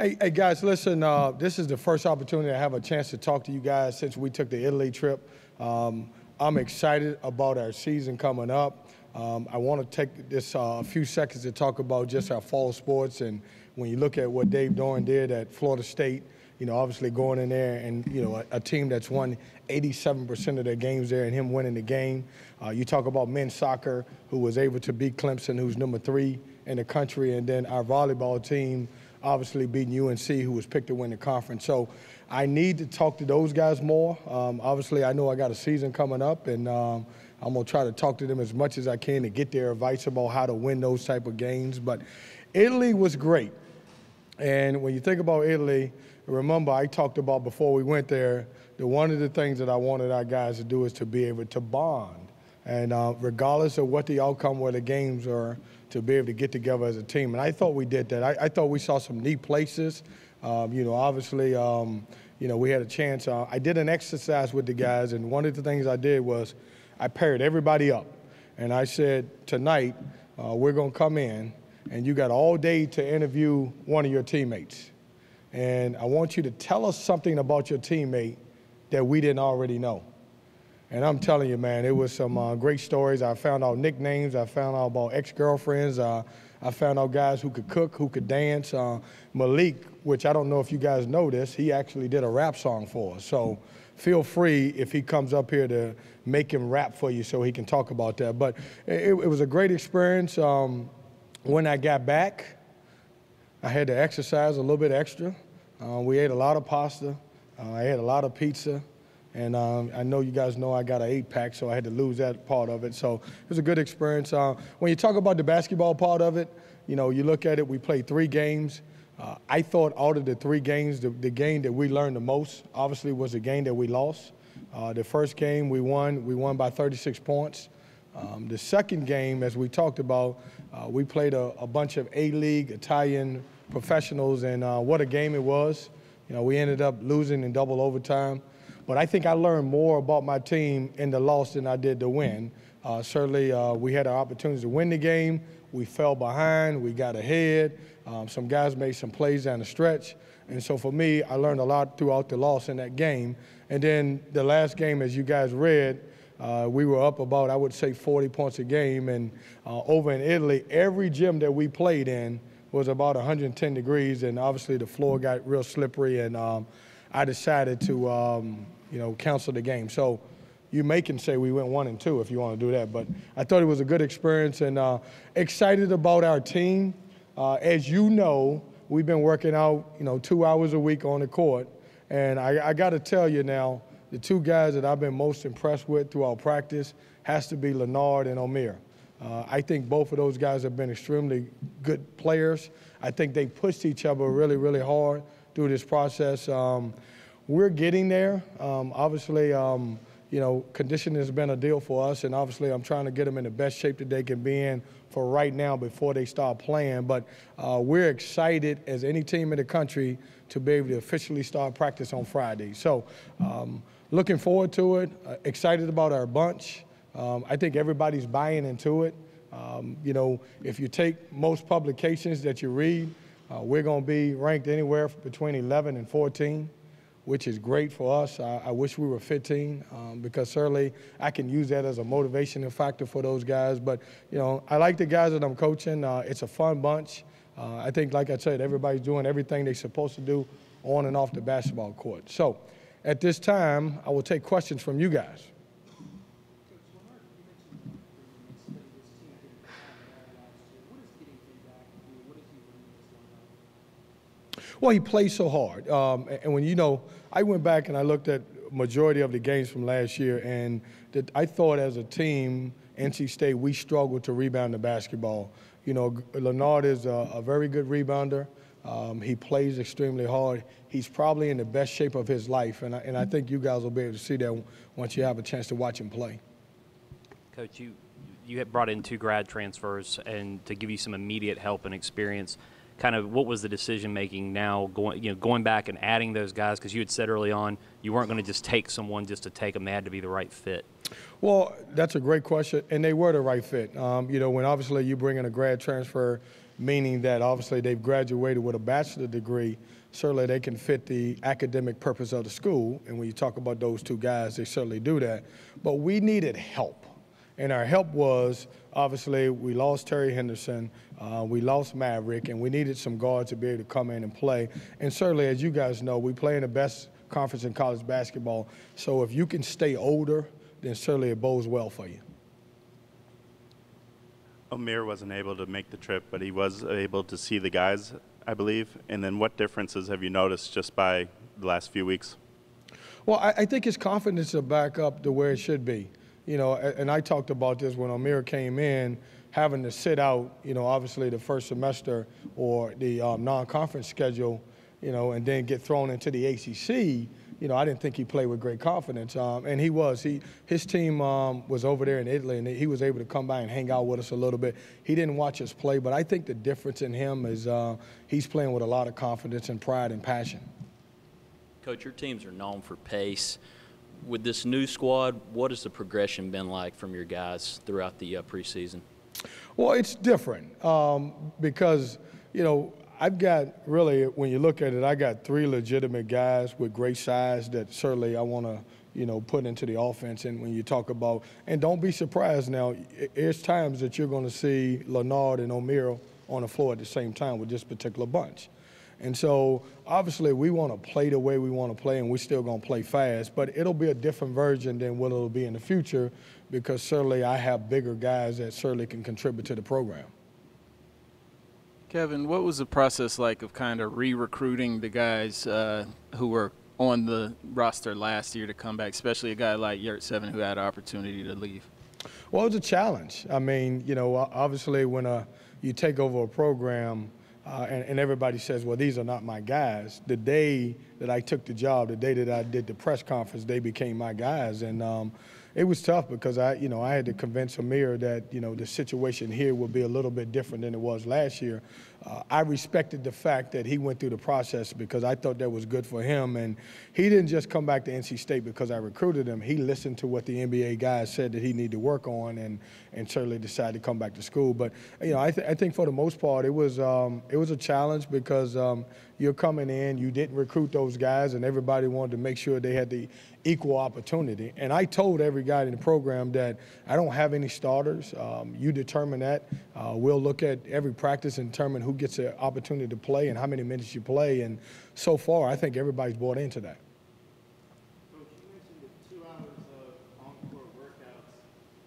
Hey guys, listen, this is the first opportunity I have a chance to talk to you guys since we took the Italy trip. I'm excited about our season coming up. I want to take this a few seconds to talk about just our fall sports. And when you look at what Dave Doeren did at Florida State, you know, obviously going in there and, you know, a team that's won 87% of their games there and him winning the game. You talk about men's soccer, who was able to beat Clemson, who's number 3 in the country, and then our volleyball team obviously beating UNC, who was picked to win the conference. So I need to talk to those guys more. Obviously, I know I got a season coming up, and I'm going to try to talk to them as much as I can to get their advice about how to win those type of games. But Italy was great. And when you think about Italy, remember I talked about before we went there that one of the things that I wanted our guys to do is to be able to bond. And regardless of what the outcome of the games are, to be able to get together as a team. And I thought we did that. I thought we saw some neat places. You know, obviously, you know, we had a chance. I did an exercise with the guys, and one of the things I did was I paired everybody up. And I said, tonight, we're going to come in, and you got all day to interview one of your teammates. And I want you to tell us something about your teammate that we didn't already know. And I'm telling you, man, it was some great stories. I found out nicknames. I found out about ex-girlfriends. I found out guys who could cook, who could dance. Malik, which I don't know if you guys know this, he actually did a rap song for us. So feel free if he comes up here to make him rap for you so he can talk about that. But it was a great experience. When I got back, I had to exercise a little bit extra. We ate a lot of pasta. I ate a lot of pizza. And I know you guys know I got an 8-pack, so I had to lose that part of it. So it was a good experience. When you talk about the basketball part of it, you know, you look at it, we played 3 games. I thought out of the 3 games, the game that we learned the most, obviously, was the game that we lost. The first game we won by 36 points. The second game, as we talked about, we played a bunch of A-League Italian professionals, and what a game it was. You know, we ended up losing in double overtime. But I think I learned more about my team in the loss than I did the win. Certainly, we had our opportunities to win the game. We fell behind. We got ahead. Some guys made some plays down the stretch. And so for me, I learned a lot throughout the loss in that game. And then the last game, as you guys read, we were up about, I would say, 40 points a game. And over in Italy, every gym that we played in was about 110 degrees. And obviously, the floor got real slippery. And I decided to, you know, cancel the game. So you can say we went 1-2 if you want to do that. But I thought it was a good experience and excited about our team. As you know, we've been working out, you know, 2 hours a week on the court. And I got to tell you now, the 2 guys that I've been most impressed with throughout practice has to be Leonard and Omir. I think both of those guys have been extremely good players. I think they pushed each other really, really hard through this process. We're getting there. Obviously, you know, conditioning has been a deal for us, and obviously I'm trying to get them in the best shape that they can be in for right now before they start playing. But we're excited as any team in the country to be able to officially start practice on Friday. So looking forward to it, excited about our bunch. I think everybody's buying into it. You know, if you take most publications that you read, we're going to be ranked anywhere between 11 and 14. Which is great for us. I wish we were 15 because certainly I can use that as a motivation factor for those guys. But, you know, I like the guys that I'm coaching. It's a fun bunch. I think, like I said, everybody's doing everything they're supposed to do on and off the basketball court. So at this time, I will take questions from you guys. Well, he plays so hard. And when, you know, I went back and I looked at majority of the games from last year, and I thought as a team, NC State, we struggled to rebound the basketball. You know, Leonard is a very good rebounder. He plays extremely hard. He's probably in the best shape of his life, and I think you guys will be able to see that once you have a chance to watch him play. Coach, you had brought in 2 grad transfers and to give you some immediate help and experience. Kind of what was the decision-making now going back and adding those guys? Because you had said early on you weren't going to just take someone just to take them. They had to be the right fit. Well, that's a great question, and they were the right fit. You know, when obviously you bring in a grad transfer, meaning that obviously they've graduated with a bachelor's degree. Certainly they can fit the academic purpose of the school, and when you talk about those two guys, they certainly do that. But we needed help, and our help was, obviously, we lost Terry Henderson, we lost Maverick, and we needed some guards to be able to come in and play. And certainly, as you guys know, we play in the best conference in college basketball, so if you can stay older, then certainly it bodes well for you. Amir wasn't able to make the trip, but he was able to see the guys, I believe. And then what differences have you noticed just by the last few weeks? Well, I think his confidence will back up to where it should be. You know, and I talked about this when Amir came in, having to sit out, you know, obviously the first semester or the non-conference schedule, you know, and then get thrown into the ACC. You know, I didn't think he played with great confidence, and he was. His team was over there in Italy, and he was able to come by and hang out with us a little bit. He didn't watch us play, but I think the difference in him is he's playing with a lot of confidence and pride and passion. Coach, your teams are known for pace. With this new squad, what has the progression been like from your guys throughout the preseason? Well, it's different because, you know, I've got really, when you look at it, I got 3 legitimate guys with great size that certainly I want to, you know, put into the offense. And when you talk about, and don't be surprised now, there's times that you're going to see Leonard and O'Meara on the floor at the same time with this particular bunch. And so, obviously, we want to play the way we want to play, and we're still going to play fast. But it'll be a different version than what it'll be in the future because certainly I have bigger guys that certainly can contribute to the program. Kevin, what was the process like of kind of re-recruiting the guys who were on the roster last year to come back, especially a guy like Yurt-Seven who had an opportunity to leave? Well, it was a challenge. I mean, you know, obviously when you take over a program and everybody says, well, these are not my guys, the day that I took the job, the day that I did the press conference, they became my guys. And it was tough because I had to convince Amir that, you know, the situation here would be a little bit different than it was last year. I respected the fact that he went through the process because I thought that was good for him. And he didn't just come back to NC State because I recruited him. He listened to what the NBA guys said that he needed to work on and certainly decided to come back to school. But, you know, I think for the most part it was a challenge because you're coming in, you didn't recruit those guys, and everybody wanted to make sure they had the equal opportunity. And I told every guy in the program that I don't have any starters. You determine that. We'll look at every practice and determine who gets an opportunity to play and how many minutes you play. And so far, I think everybody's bought into that. Coach, you mentioned the 2 hours of on-court workouts.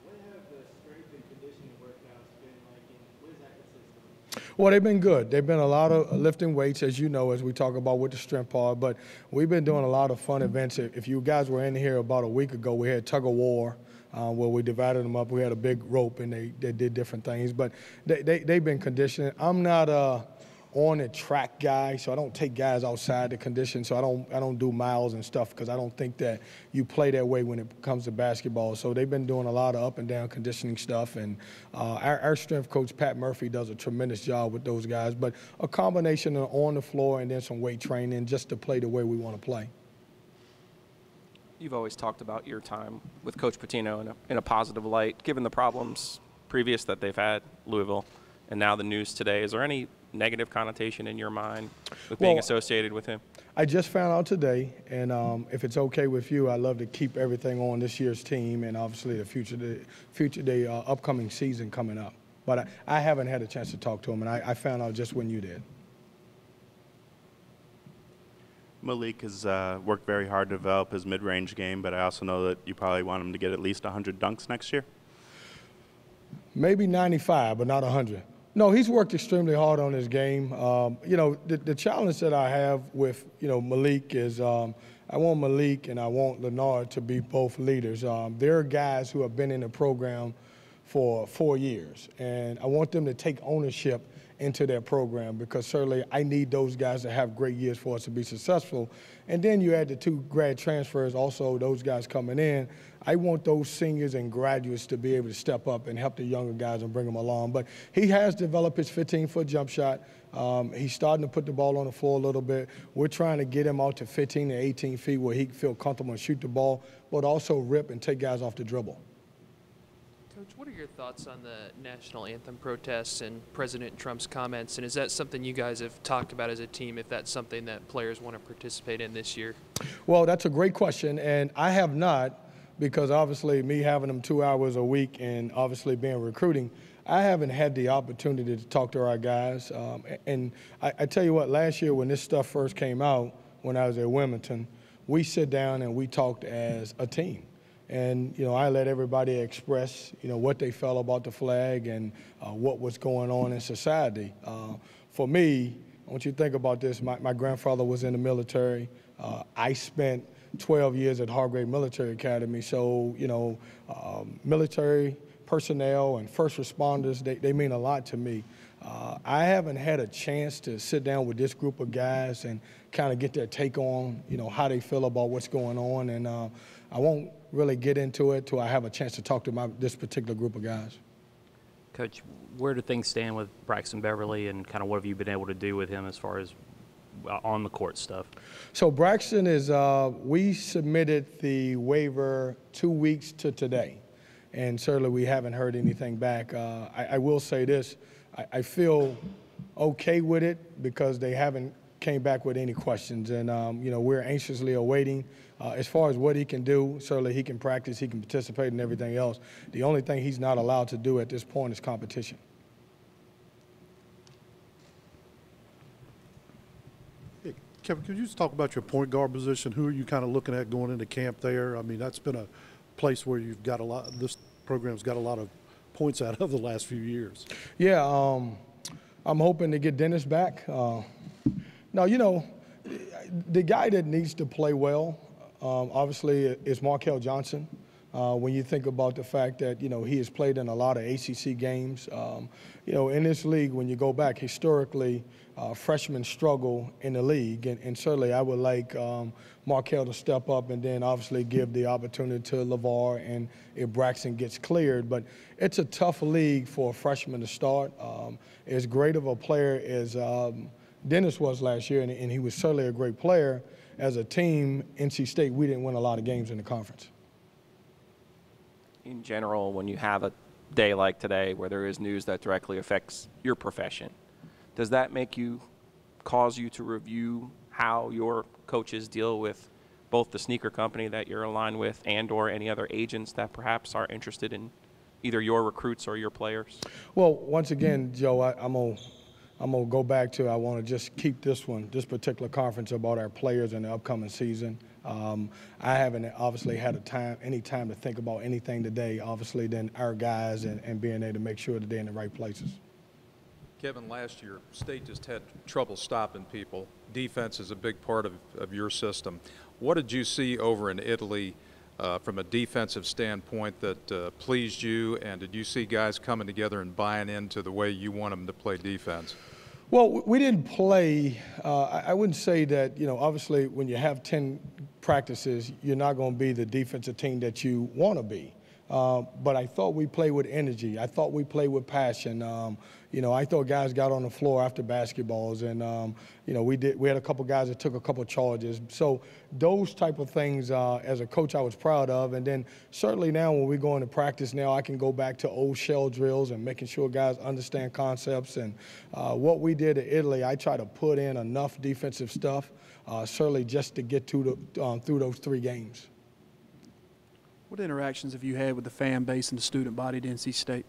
What have the strength and conditioning workouts been like, and what does that consist of? Well, they've been good. They've been a lot of lifting weights, as you know, as we talk about with the strength part. But we've been doing a lot of fun events. If you guys were in here about a week ago, we had tug of war where we divided them up. We had a big rope, and they did different things. But they've been conditioning. I'm not on a track guy, so I don't take guys outside the condition. So I don't do miles and stuff because I don't think that you play that way when it comes to basketball. So they've been doing a lot of up and down conditioning stuff, and our strength coach Pat Murphy does a tremendous job with those guys. But a combination of on the floor and then some weight training just to play the way we want to play. You've always talked about your time with Coach Pitino in a positive light, given the problems previous that they've had, Louisville, and now the news today. Is there any negative connotation in your mind with being associated with him? I just found out today, and if it's okay with you, I'd love to keep everything on this year's team and obviously the upcoming season coming up. But I haven't had a chance to talk to him, and I found out just when you did. Malik has worked very hard to develop his mid-range game, but I also know that you probably want him to get at least 100 dunks next year. Maybe 95, but not 100. No, he's worked extremely hard on his game. You know, the challenge that I have with, you know, Malik is I want Malik and I want Leonard to be both leaders. There are guys who have been in the program for 4 years, and I want them to take ownership into their program because certainly I need those guys to have great years for us to be successful. And then you add the 2 grad transfers, also those guys coming in. I want those seniors and graduates to be able to step up and help the younger guys and bring them along. But he has developed his 15-foot jump shot. He's starting to put the ball on the floor a little bit. We're trying to get him out to 15 to 18 feet where he can feel comfortable and shoot the ball, but also rip and take guys off the dribble. Coach, Coach, what are your thoughts on the national anthem protests and President Trump's comments? And is that something you guys have talked about as a team, if that's something that players want to participate in this year? Well, that's a great question, and I have not, because obviously me having them 2 hours a week and obviously being recruiting, I haven't had the opportunity to talk to our guys. And I tell you what, last year when this stuff first came out, when I was at Wilmington, we sit down and we talked as a team. And, I let everybody express, what they felt about the flag and what was going on in society. For me, I want you to think about this. My grandfather was in the military. I spent 12 years at Hargrave Military Academy. So, military personnel and first responders, they mean a lot to me. I haven't had a chance to sit down with this group of guys and kind of get their take on, how they feel about what's going on. And I won't really get into it till I have a chance to talk to this particular group of guys. Coach, where do things stand with Braxton Beverly, and kind of what have you been able to do with him as far as on the court stuff? So Braxton is, we submitted the waiver 2 weeks to today, and certainly we haven't heard anything back. I will say this, I feel okay with it because they haven't came back with any questions, and we're anxiously awaiting. As far as what he can do, certainly he can practice, he can participate in everything else. The only thing he's not allowed to do at this point is competition. Hey, Kevin, could you just talk about your point guard position? Who are you kind of looking at going into camp there? I mean, that's been a place where you've got this program's got a lot of points out of the last few years. Yeah, I'm hoping to get Dennis back. Now, the guy that needs to play well, obviously, is Markell Johnson. When you think about the fact that, he has played in a lot of ACC games. In this league, when you go back historically, freshmen struggle in the league. And certainly I would like Markell to step up and then obviously give the opportunity to LeVar and if Braxton gets cleared. But it's a tough league for a freshman to start. As great of a player as Dennis was last year, and he was certainly a great player, as a team, NC State, we didn't win a lot of games in the conference. In general, when you have a day like today where there is news that directly affects your profession, does that cause you to review how your coaches deal with both the sneaker company that you're aligned with and or any other agents that perhaps are interested in either your recruits or your players? Well, once again, Joe, I'm going to go back to, I want to just keep this particular conference about our players in the upcoming season. I haven't obviously had any time to think about anything today, obviously, than our guys and being able to make sure that they're in the right places. Kevin, last year, State just had trouble stopping people. Defense is a big part of your system. What did you see over in Italy from a defensive standpoint that pleased you, and did you see guys coming together and buying into the way you want them to play defense? Well, we didn't play, I wouldn't say that, obviously when you have 10 practices, you're not going to be the defensive team that you want to be. But I thought we played with energy. I thought we played with passion. I thought guys got on the floor after basketballs, and we had a couple guys that took a couple charges. So those type of things, as a coach, I was proud of. And then certainly now when we go into practice now, I can go back to old shell drills and making sure guys understand concepts. And what we did at Italy, I try to put in enough defensive stuff, certainly just to get through those 3 games. What interactions have you had with the fan base and the student body at NC State?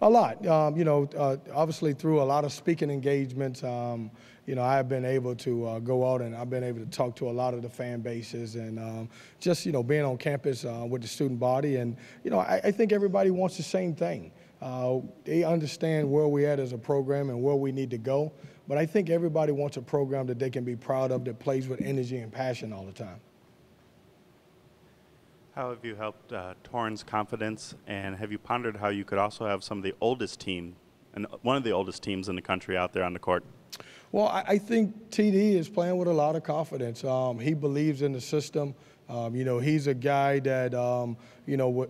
A lot. Obviously through a lot of speaking engagements, I've been able to go out and I've been able to talk to a lot of the fan bases and just, being on campus with the student body. And, I think everybody wants the same thing. They understand where we're at as a program and where we need to go. But I think everybody wants a program that they can be proud of, that plays with energy and passion all the time. How have you helped Torrens' confidence, and have you pondered how you could also have some of the oldest team, and one of the oldest teams in the country out there on the court? Well, I think TD is playing with a lot of confidence. He believes in the system. He's a guy that,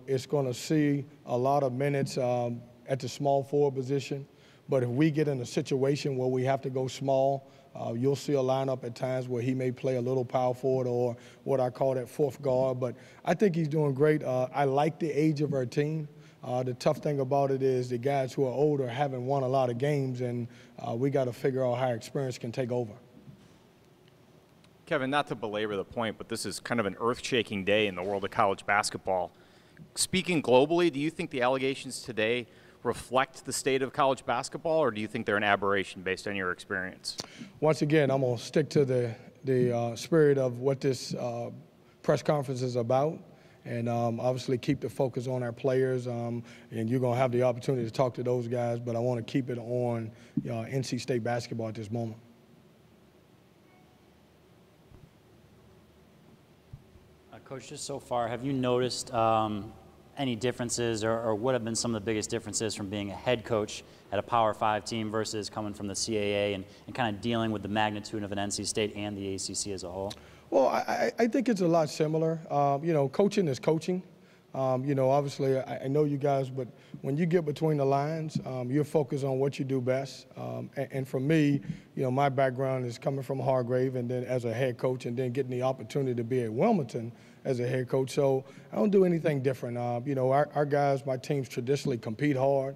is going to see a lot of minutes at the small forward position. But if we get in a situation where we have to go small, you'll see a lineup at times where he may play a little power forward or what I call that fourth guard. But I think he's doing great. I like the age of our team. The tough thing about it is the guys who are older haven't won a lot of games, and we got to figure out how experience can take over. Kevin, not to belabor the point, but this is kind of an earth-shaking day in the world of college basketball. Speaking globally, do you think the allegations today reflect the state of college basketball, or do you think they're an aberration based on your experience? Once again, I'm going to stick to the spirit of what this press conference is about, and obviously keep the focus on our players, and you're going to have the opportunity to talk to those guys, but I want to keep it on NC State basketball at this moment. Coach, just so far, have you noticed any differences, or what have been some of the biggest differences from being a head coach at a Power 5 team versus coming from the CAA and kind of dealing with the magnitude of an NC State and the ACC as a whole? Well, I think it's a lot similar. You know, coaching is coaching. You know, obviously, I know you guys, but when you get between the lines, you're focused on what you do best. And for me, you know, my background is coming from Hargrave and then as a head coach and then getting the opportunity to be at Wilmington as a head coach. So I don't do anything different. You know, our guys, my teams traditionally compete hard.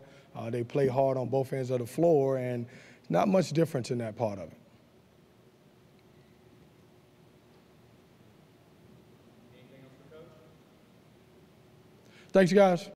They play hard on both ends of the floor, and not much difference in that part of it. Thanks, guys.